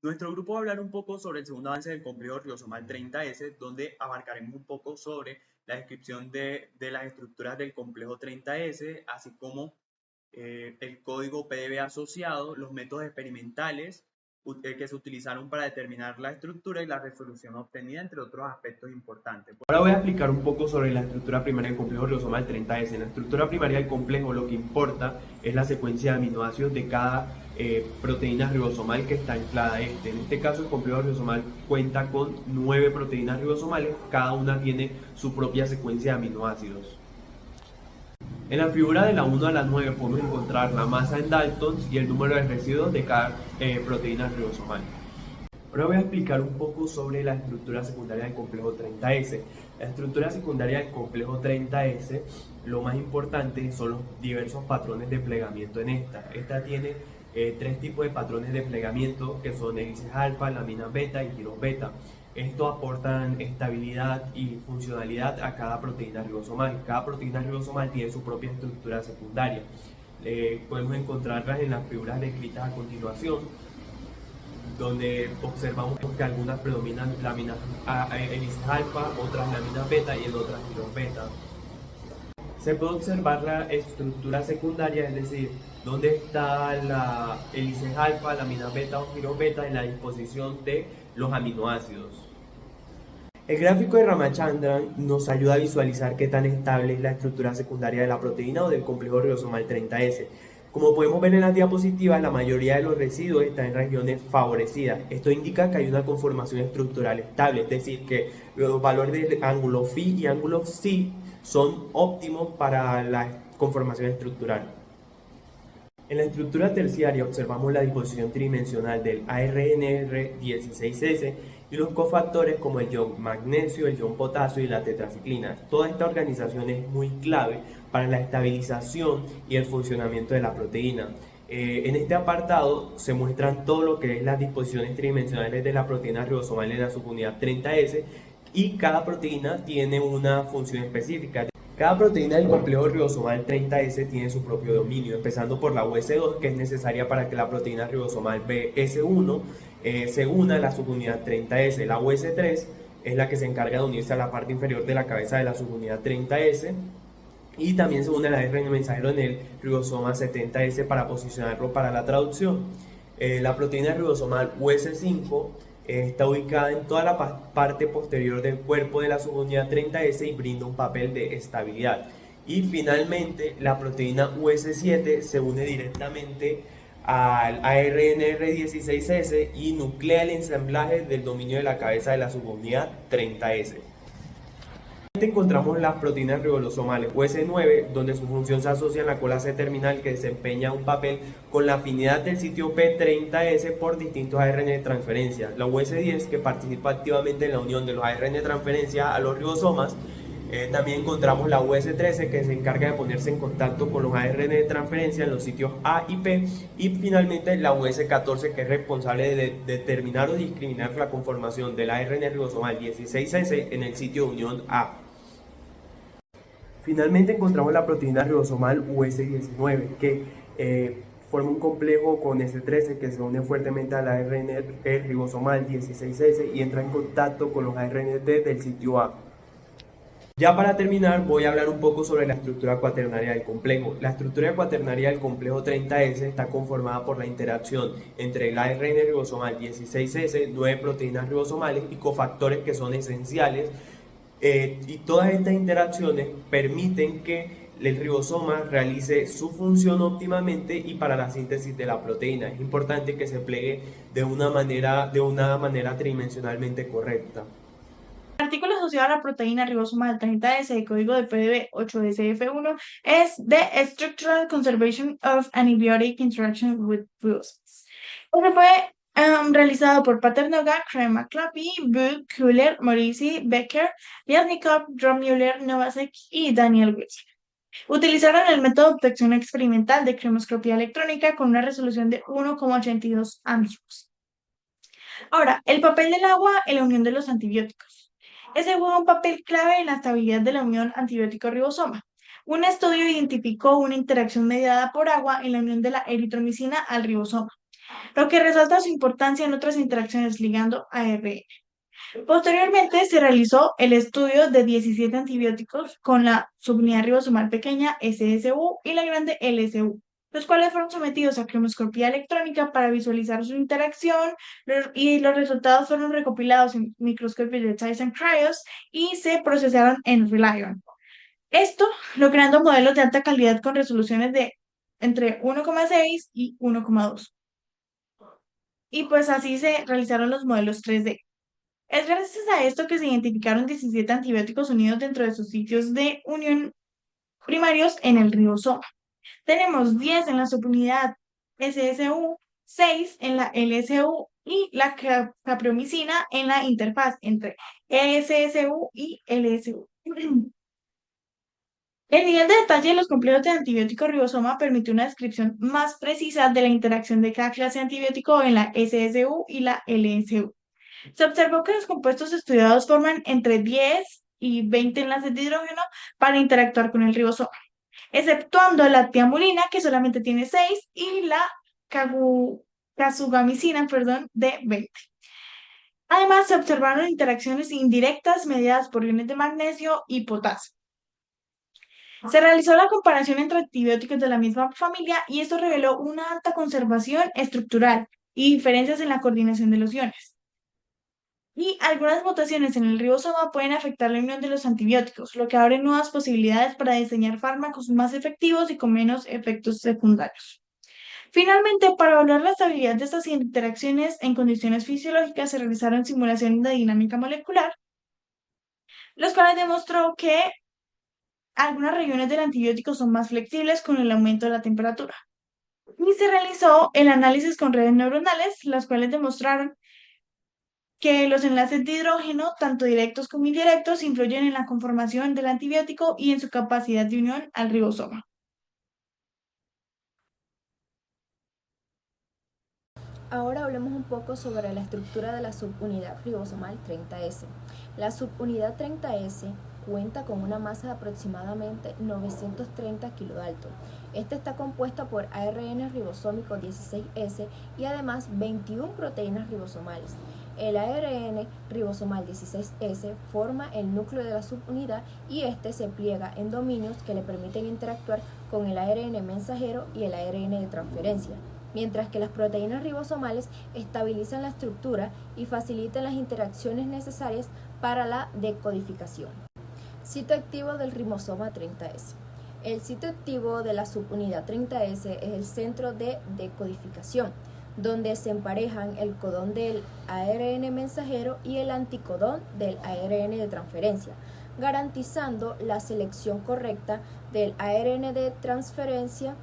Nuestro grupo va a hablar un poco sobre el segundo avance del complejo ribosomal 30S, donde abarcaremos un poco sobre la descripción de las estructuras del complejo 30S, así como el código PDB asociado, los métodos experimentales que se utilizaron para determinar la estructura y la resolución obtenida, entre otros aspectos importantes. Ahora voy a explicar un poco sobre la estructura primaria del complejo ribosomal 30S. En la estructura primaria del complejo lo que importa es la secuencia de aminoácidos de cada proteína ribosomal que está anclada a este. En este caso el complejo ribosomal cuenta con 9 proteínas ribosomales, cada una tiene su propia secuencia de aminoácidos. En la figura de la 1 a la 9 podemos encontrar la masa en Daltons y el número de residuos de cada proteína ribosomal. Ahora voy a explicar un poco sobre la estructura secundaria del complejo 30S. La estructura secundaria del complejo 30S, lo más importante son los diversos patrones de plegamiento en esta. Esta tiene 3 tipos de patrones de plegamiento que son hélices alfa, laminas beta y giros beta. Estos aportan estabilidad y funcionalidad a cada proteína ribosomal. Cada proteína ribosomal tiene su propia estructura secundaria. Podemos encontrarlas en las figuras descritas a continuación, donde observamos que algunas predominan láminas hélices alfa, otras láminas beta y en otras giros beta. Se puede observar la estructura secundaria, es decir, dónde está la hélices alfa, láminas beta o giros beta en la disposición de los aminoácidos. El gráfico de Ramachandran nos ayuda a visualizar qué tan estable es la estructura secundaria de la proteína o del complejo ribosomal 30S. Como podemos ver en las diapositivas, la mayoría de los residuos están en regiones favorecidas. Esto indica que hay una conformación estructural estable, es decir, que los valores de ángulo phi y ángulo psi son óptimos para la conformación estructural. En la estructura terciaria observamos la disposición tridimensional del ARNR16S y los cofactores como el ion magnesio, el ion potasio y la tetraciclina. Toda esta organización es muy clave para la estabilización y el funcionamiento de la proteína. En este apartado se muestran todo lo que es las disposiciones tridimensionales de la proteína ribosomal en la subunidad 30S y cada proteína tiene una función específica. Cada proteína del complejo ribosomal 30S tiene su propio dominio, empezando por la US2, que es necesaria para que la proteína ribosomal BS1 se una a la subunidad 30S. La US3 es la que se encarga de unirse a la parte inferior de la cabeza de la subunidad 30S. Y también se une al ARN mensajero en el ribosoma 70S para posicionarlo para la traducción. La proteína ribosomal US5 está ubicada en toda la parte posterior del cuerpo de la subunidad 30S y brinda un papel de estabilidad. Y finalmente, la proteína US7 se une directamente al ARNR16S y nuclea el ensamblaje del dominio de la cabeza de la subunidad 30S. Encontramos las proteínas ribosomales US9, donde su función se asocia en la cola C-terminal, que desempeña un papel con la afinidad del sitio P30S por distintos ARN de transferencia. La US10, que participa activamente en la unión de los ARN de transferencia a los ribosomas. También encontramos la US13, que se encarga de ponerse en contacto con los ARN de transferencia en los sitios A y P. Y finalmente la US14, que es responsable de determinar o discriminar la conformación del ARN ribosomal 16S en el sitio de unión A. Finalmente encontramos la proteína ribosomal US19, que forma un complejo con S13 que se une fuertemente al ARN ribosomal 16S y entra en contacto con los ARND del sitio A. Ya para terminar, voy a hablar un poco sobre la estructura cuaternaria del complejo. La estructura cuaternaria del complejo 30S está conformada por la interacción entre el ARN ribosomal 16S, 9 proteínas ribosomales y cofactores que son esenciales. Y todas estas interacciones permiten que el ribosoma realice su función óptimamente y para la síntesis de la proteína. Es importante que se plegue de una manera tridimensionalmente correcta. El artículo asociado a la proteína ribosomal 30S de código de PDB 8SF1 es The Structural Conservation of Antibiotic Interaction with Ribosomes. Este fue realizado por Paternoga, Crema-Clappy, Bull, Kühler, Morisi, Becker, Liasnikov, Dromüller, Novacek y Daniel Wilson. Utilizaron el método de obtención experimental de cromoscopía electrónica con una resolución de 1,82 ámbitos. Ahora, el papel del agua en la unión de los antibióticos. Ese juega un papel clave en la estabilidad de la unión antibiótico-ribosoma. Un estudio identificó una interacción mediada por agua en la unión de la eritromicina al ribosoma. lo que resalta su importancia en otras interacciones ligando ARN. Posteriormente se realizó el estudio de 17 antibióticos con la subunidad ribosomal pequeña SSU y la grande LSU, los cuales fueron sometidos a cromoscopía electrónica para visualizar su interacción y los resultados fueron recopilados en microscopios de Tyson Cryos y se procesaron en Reliant. Esto logrando modelos de alta calidad con resoluciones de entre 1,6 y 1,2. Y pues así se realizaron los modelos 3D. Es gracias a esto que se identificaron 17 antibióticos unidos dentro de sus sitios de unión primarios en el ribosoma. Tenemos 10 en la subunidad SSU, 6 en la LSU y la capreomicina en la interfaz entre SSU y LSU. El nivel de detalle de los complejos de antibiótico ribosoma permite una descripción más precisa de la interacción de cada clase de antibiótico en la SSU y la LSU. Se observó que los compuestos estudiados forman entre 10 y 20 enlaces de hidrógeno para interactuar con el ribosoma, exceptuando la tiamulina, que solamente tiene 6, y la casugamicina, de 20. Además, se observaron interacciones indirectas mediadas por iones de magnesio y potasio. Se realizó la comparación entre antibióticos de la misma familia y esto reveló una alta conservación estructural y diferencias en la coordinación de los iones. Y algunas mutaciones en el ribosoma pueden afectar la unión de los antibióticos, lo que abre nuevas posibilidades para diseñar fármacos más efectivos y con menos efectos secundarios. Finalmente, para evaluar la estabilidad de estas interacciones en condiciones fisiológicas, se realizaron simulaciones de dinámica molecular, los cuales demostró que algunas regiones del antibiótico son más flexibles con el aumento de la temperatura. Y se realizó el análisis con redes neuronales, las cuales demostraron que los enlaces de hidrógeno, tanto directos como indirectos, influyen en la conformación del antibiótico y en su capacidad de unión al ribosoma. Ahora hablemos un poco sobre la estructura de la subunidad ribosomal 30S. La subunidad 30S cuenta con una masa de aproximadamente 930 kilodalton. Esta está compuesta por ARN ribosómico 16S y además 21 proteínas ribosomales. El ARN ribosomal 16S forma el núcleo de la subunidad y este se pliega en dominios que le permiten interactuar con el ARN mensajero y el ARN de transferencia, mientras que las proteínas ribosomales estabilizan la estructura y facilitan las interacciones necesarias para la decodificación. Sitio activo del ribosoma 30S. El sitio activo de la subunidad 30S es el centro de decodificación, donde se emparejan el codón del ARN mensajero y el anticodón del ARN de transferencia, garantizando la selección correcta del ARN de transferencia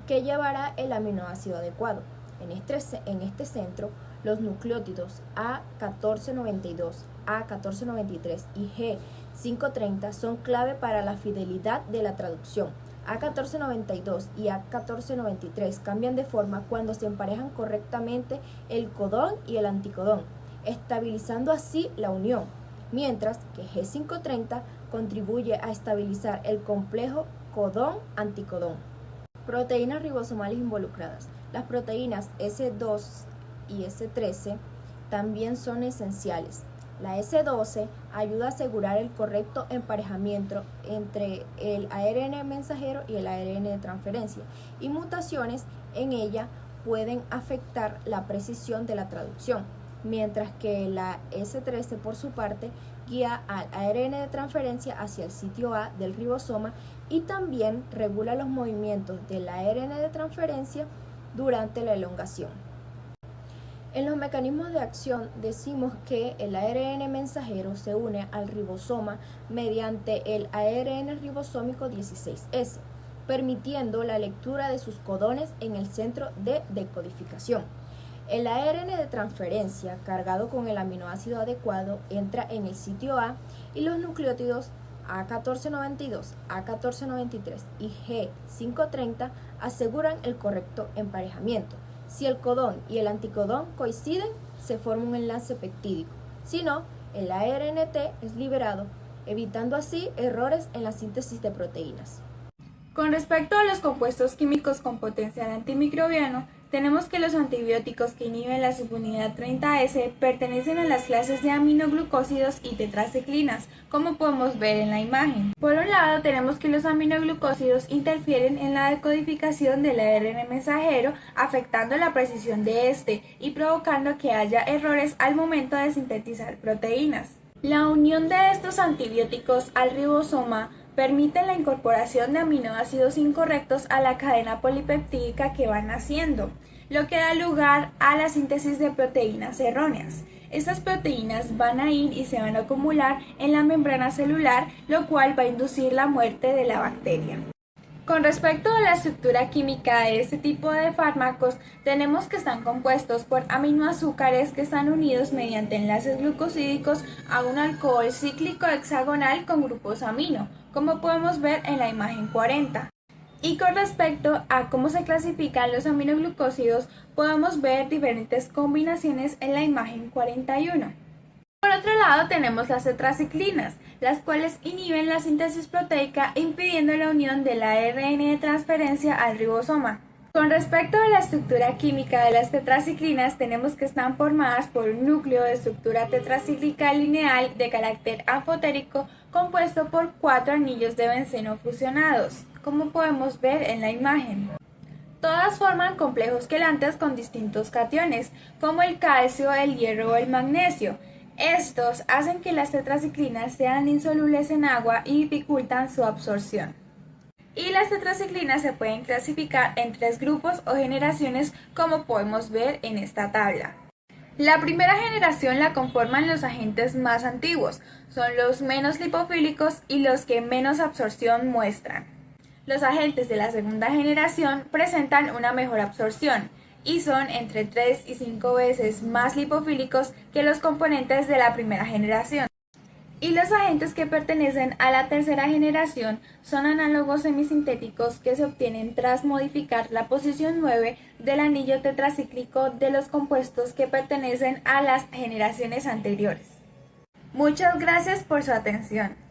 que llevará el aminoácido adecuado. En este centro, los nucleótidos A1492, A1493 y G530 son clave para la fidelidad de la traducción. A1492 y A1493 cambian de forma cuando se emparejan correctamente el codón y el anticodón, estabilizando así la unión, mientras que G530 contribuye a estabilizar el complejo codón-anticodón. Proteínas ribosomales involucradas. Las proteínas S2 y S13 también son esenciales. La S12 ayuda a asegurar el correcto emparejamiento entre el ARN mensajero y el ARN de transferencia, y mutaciones en ella pueden afectar la precisión de la traducción, mientras que la S13 por su parte guía al ARN de transferencia hacia el sitio A del ribosoma y también regula los movimientos del ARN de transferencia durante la elongación. En los mecanismos de acción decimos que el ARN mensajero se une al ribosoma mediante el ARN ribosómico 16S, permitiendo la lectura de sus codones en el centro de decodificación. El ARN de transferencia, cargado con el aminoácido adecuado, entra en el sitio A y los nucleótidos A1492, A1493 y G530 aseguran el correcto emparejamiento. Si el codón y el anticodón coinciden, se forma un enlace peptídico. Si no, el ARNT es liberado, evitando así errores en la síntesis de proteínas. Con respecto a los compuestos químicos con potencial antimicrobiano, tenemos que los antibióticos que inhiben la subunidad 30S pertenecen a las clases de aminoglucósidos y tetraciclinas, como podemos ver en la imagen. Por un lado, tenemos que los aminoglucósidos interfieren en la decodificación del ARN mensajero, afectando la precisión de este y provocando que haya errores al momento de sintetizar proteínas. La unión de estos antibióticos al ribosoma permite la incorporación de aminoácidos incorrectos a la cadena polipeptídica que van haciendo, lo que da lugar a la síntesis de proteínas erróneas. Estas proteínas van a ir y se van a acumular en la membrana celular, lo cual va a inducir la muerte de la bacteria. Con respecto a la estructura química de este tipo de fármacos, tenemos que están compuestos por aminoazúcares que están unidos mediante enlaces glucosídicos a un alcohol cíclico hexagonal con grupos amino, como podemos ver en la imagen 40. Y con respecto a cómo se clasifican los aminoglucósidos, podemos ver diferentes combinaciones en la imagen 41. Por otro lado tenemos las tetraciclinas, las cuales inhiben la síntesis proteica impidiendo la unión del ARN de transferencia al ribosoma. Con respecto a la estructura química de las tetraciclinas, tenemos que están formadas por un núcleo de estructura tetracíclica lineal de carácter anfotérico compuesto por 4 anillos de benceno fusionados, como podemos ver en la imagen. Todas forman complejos quelantes con distintos cationes, como el calcio, el hierro o el magnesio. Estos hacen que las tetraciclinas sean insolubles en agua y dificultan su absorción. Y las tetraciclinas se pueden clasificar en 3 grupos o generaciones, como podemos ver en esta tabla. La primera generación la conforman los agentes más antiguos, son los menos lipofílicos y los que menos absorción muestran. Los agentes de la segunda generación presentan una mejor absorción y son entre 3 y 5 veces más lipofílicos que los componentes de la primera generación. Y los agentes que pertenecen a la tercera generación son análogos semisintéticos que se obtienen tras modificar la posición 9 del anillo tetracíclico de los compuestos que pertenecen a las generaciones anteriores. Muchas gracias por su atención.